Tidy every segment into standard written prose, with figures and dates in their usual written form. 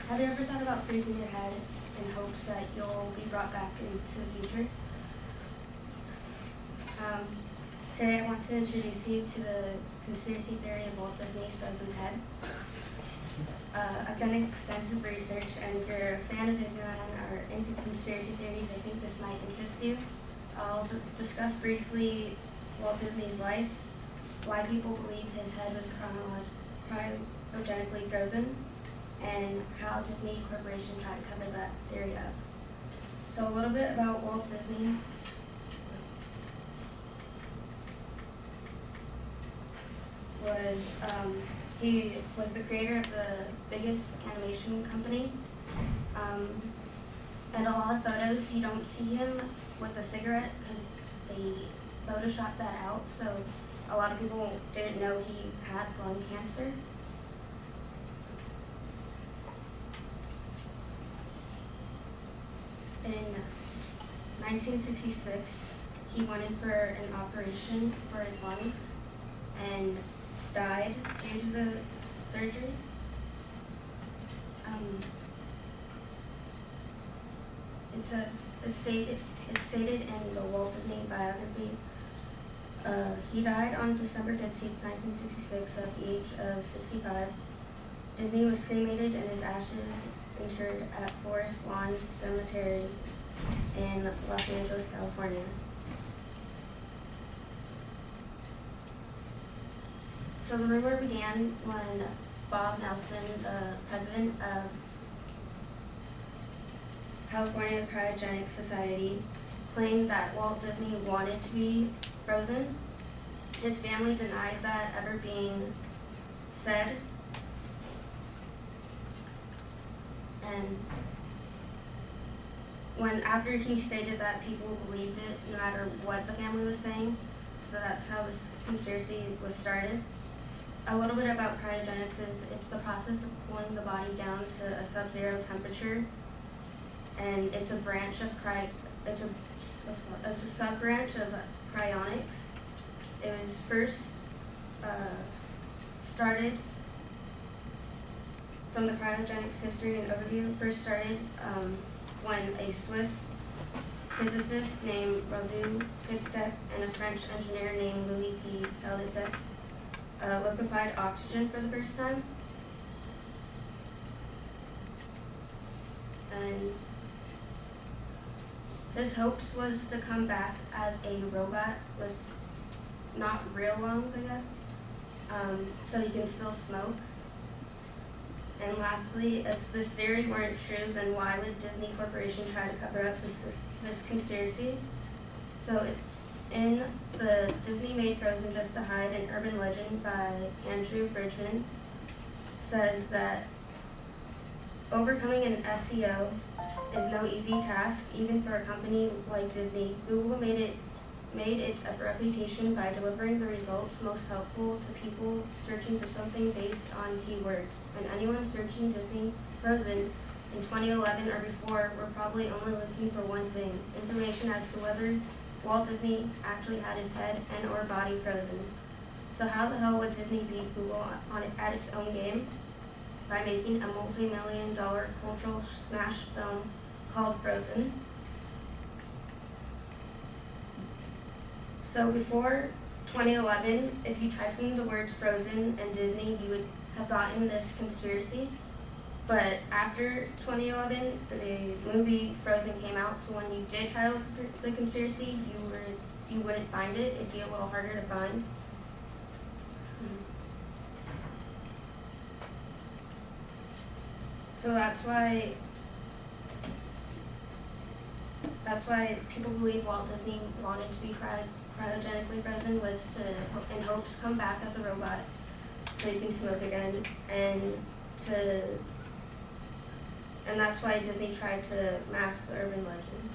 Have you ever thought about freezing your head in hopes that you'll be brought back into the future? Today I want to introduce you to the conspiracy theory of Walt Disney's frozen head. I've done extensive research, and if you're a fan of Disneyland or into conspiracy theories, I think this might interest you. I'll discuss briefly Walt Disney's life, why people believe his head was cryogenically frozen, and how Disney Corporation tried to cover that theory up. So a little bit about Walt Disney. He was the creator of the biggest animation company. And a lot of photos, you don't see him with a cigarette because they photoshopped that out, so a lot of people didn't know he had lung cancer. In 1966, he went in for an operation for his lungs and died due to the surgery. It's stated in the Walt Disney biography. He died on December 15th, 1966 at the age of 65. Disney was cremated and his ashes interred at Forest Lawn Cemetery in Los Angeles, California. So the rumor began when Bob Nelson, the president of California Cryogenic Society, claimed that Walt Disney wanted to be frozen. His family denied that ever being said. And after he stated that, people believed it no matter what the family was saying. So that's how this conspiracy was started. A little bit about cryogenics is it's the process of cooling the body down to a sub-zero temperature, and it's a branch of it's a sub-branch of cryonics. It was first started from the cryogenics history and overview. First started when a Swiss physicist named Roger Pictet and a French engineer named Louis P. Pellitet liquefied oxygen for the first time. And his hopes was to come back as a robot with not real lungs, I guess, so he can still smoke. And lastly, if this theory weren't true, then why would Disney Corporation try to cover up this conspiracy? So it's in the Disney Made Frozen Just to Hide, an urban legend by Andrew Bridgman, says that overcoming an SEO is no easy task, even for a company like Disney. Google made its reputation by delivering the results most helpful to people searching for something based on keywords. And anyone searching Disney Frozen in 2011 or before were probably only looking for one thing: information as to whether Walt Disney actually had his head and or body frozen. So how the hell would Disney beat Google at its own game? By making a multi-million-dollar cultural smash film called Frozen. So before 2011, if you typed in the words Frozen and Disney, you would have gotten this conspiracy. But after 2011, the movie Frozen came out, so when you did try to look for the conspiracy, you wouldn't find it. It'd be a little harder to find. So that's why people believe Walt Disney wanted to be cryogenically frozen, was to, in hopes, come back as a robot so he can smoke again, and that's why Disney tried to mask the urban legend.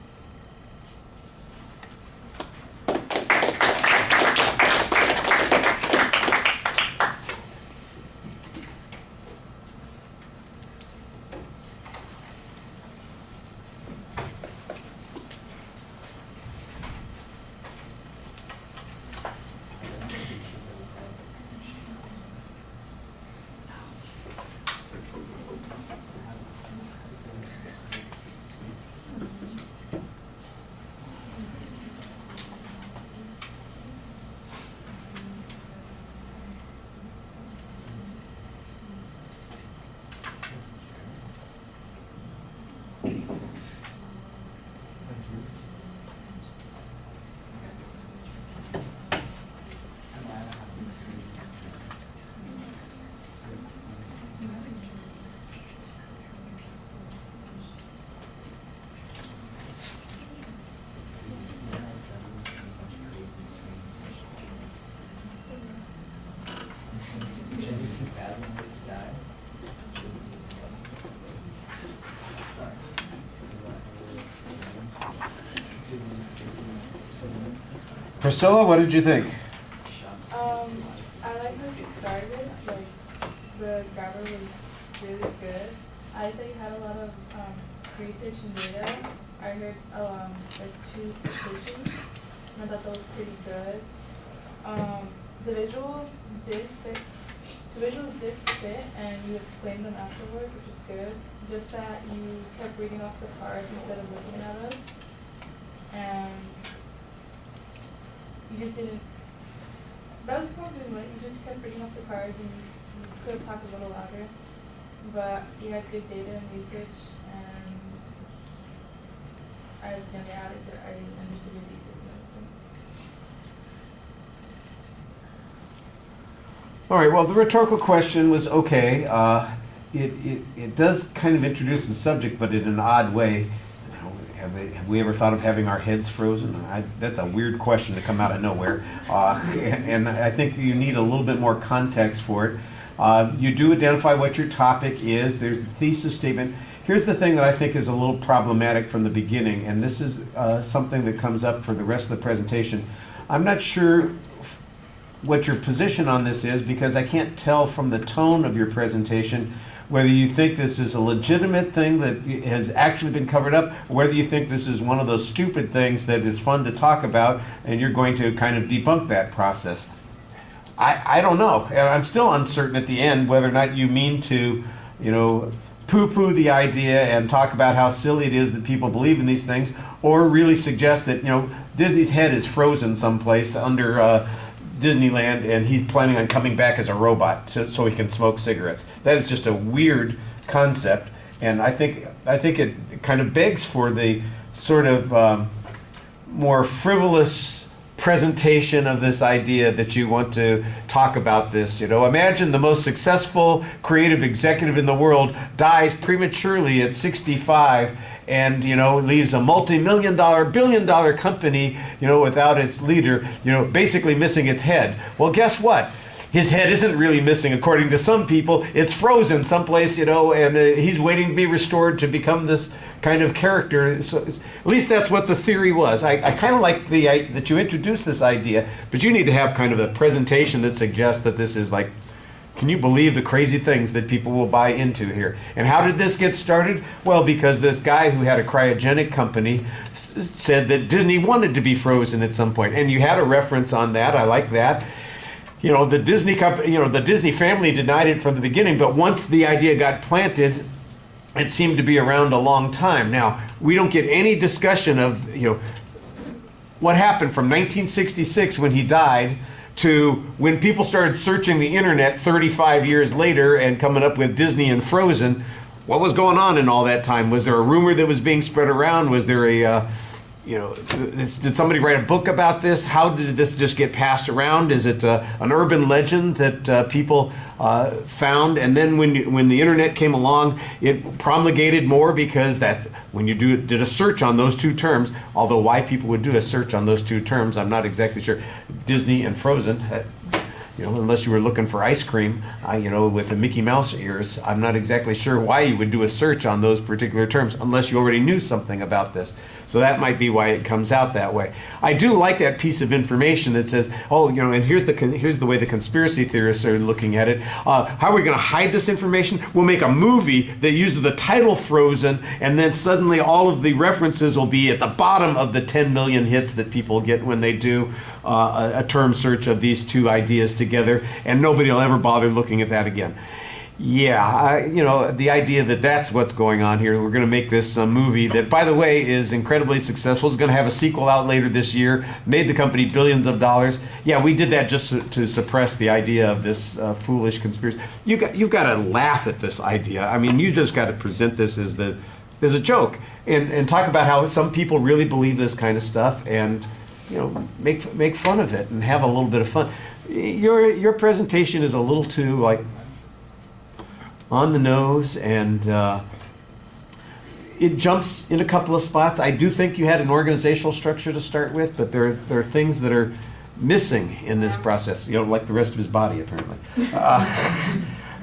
Priscilla, what did you think? I like how you started. Like the grammar was really good. I thought you had a lot of research and data. I heard like 2 citations, and I thought that was pretty good. The visuals did fit. The visuals did fit, and you explained them afterward, which is good. Just that you kept reading off the cards instead of looking at us, and you just didn't. That was probably what you just kept reading off the cards, and you could have talked a little louder, but you had good data and research, and I understood your thesis and everything. All right, well, the rhetorical question was okay. It does kind of introduce the subject, but in an odd way. Have we ever thought of having our heads frozen? That's a weird question to come out of nowhere. And I think you need a little bit more context for it. You do identify what your topic is. There's the thesis statement. Here's the thing that I think is a little problematic from the beginning, and this is something that comes up for the rest of the presentation. I'm not sure what your position on this is, because I can't tell from the tone of your presentation whether you think this is a legitimate thing that has actually been covered up, or whether you think this is one of those stupid things that is fun to talk about and you're going to kind of debunk that process. I don't know. And I'm still uncertain at the end whether or not you mean to, poo-poo the idea and talk about how silly it is that people believe in these things, or really suggest that, Disney's head is frozen someplace under Disneyland, and he's planning on coming back as a robot so he can smoke cigarettes. That is just a weird concept, and I think it kind of begs for the sort of more frivolous presentation of this idea that you want to talk about this. Imagine the most successful creative executive in the world dies prematurely at 65 and, leaves a multi-million-dollar, billion-dollar company, without its leader, basically missing its head. Well, guess what? His head isn't really missing, according to some people. It's frozen someplace, and he's waiting to be restored to become this kind of character. So at least that's what the theory was. I kind of like that you introduced this idea, but you need to have kind of a presentation that suggests that this is like, can you believe the crazy things that people will buy into here? And how did this get started? Well, because this guy who had a cryogenic company said that Disney wanted to be frozen at some point, and you had a reference on that. I like that. The Disney company, the Disney family denied it from the beginning, but once the idea got planted, it seemed to be around a long time. Now, we don't get any discussion of, what happened from 1966 when he died to when people started searching the internet 35 years later and coming up with Disney and Frozen. What was going on in all that time? Was there a rumor that was being spread around? Was there did somebody write a book about this? How did this just get passed around? Is it an urban legend that people found? And then when the internet came along, it promulgated more, because that's when you did a search on those 2 terms. Although why people would do a search on those 2 terms, I'm not exactly sure. Disney and Frozen. Unless you were looking for ice cream, with the Mickey Mouse ears, I'm not exactly sure why you would do a search on those particular terms unless you already knew something about this. So that might be why it comes out that way. I do like that piece of information that says, and here's the way the conspiracy theorists are looking at it. How are we going to hide this information? We'll make a movie that uses the title Frozen, and then suddenly all of the references will be at the bottom of the 10 million hits that people get when they do a term search of these 2 ideas together, and nobody will ever bother looking at that again. Yeah, the idea that that's what's going on here. We're going to make this movie that, by the way, is incredibly successful. It's going to have a sequel out later this year. Made the company billions of dollars. Yeah, we did that just to suppress the idea of this foolish conspiracy. You've got to laugh at this idea. I mean, you just got to present this as a joke and talk about how some people really believe this kind of stuff, and make fun of it and have a little bit of fun. Your presentation is a little too on the nose, and it jumps in a couple of spots. I do think you had an organizational structure to start with, but there are things that are missing in this process, you know, like the rest of his body apparently.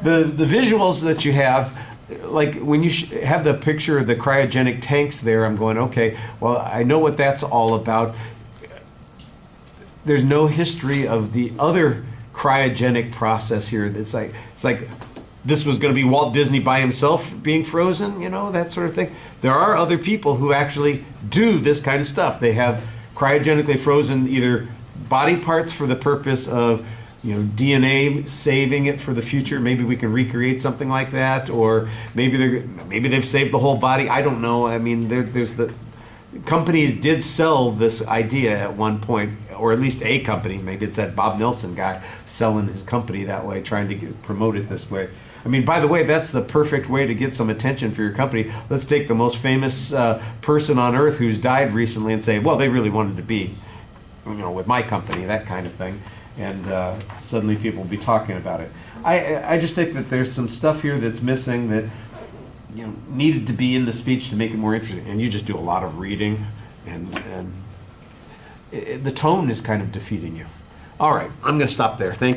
The visuals that you have, like when you have the picture of the cryogenic tanks there, I'm going, okay, well, I know what that's all about. There's no history of the other cryogenic process here. It's like this was going to be Walt Disney by himself being frozen, you know, that sort of thing. There are other people who actually do this kind of stuff. They have cryogenically frozen either body parts for the purpose of, you know, DNA, saving it for the future. Maybe we can recreate something like that, or maybe they've saved the whole body. I don't know. I mean, there's the companies did sell this idea at one point, or at least a company. Maybe it's that Bob Nelson guy selling his company that way, trying to promote it this way. I mean, by the way, that's the perfect way to get some attention for your company. Let's take the most famous person on earth who's died recently and say, well, they really wanted to be, you know, with my company, that kind of thing. And suddenly people will be talking about it. I just think that there's some stuff here that's missing that, you know, needed to be in the speech to make it more interesting. And you just do a lot of reading, and the tone is kind of defeating you. All right, I'm going to stop there. Thank you.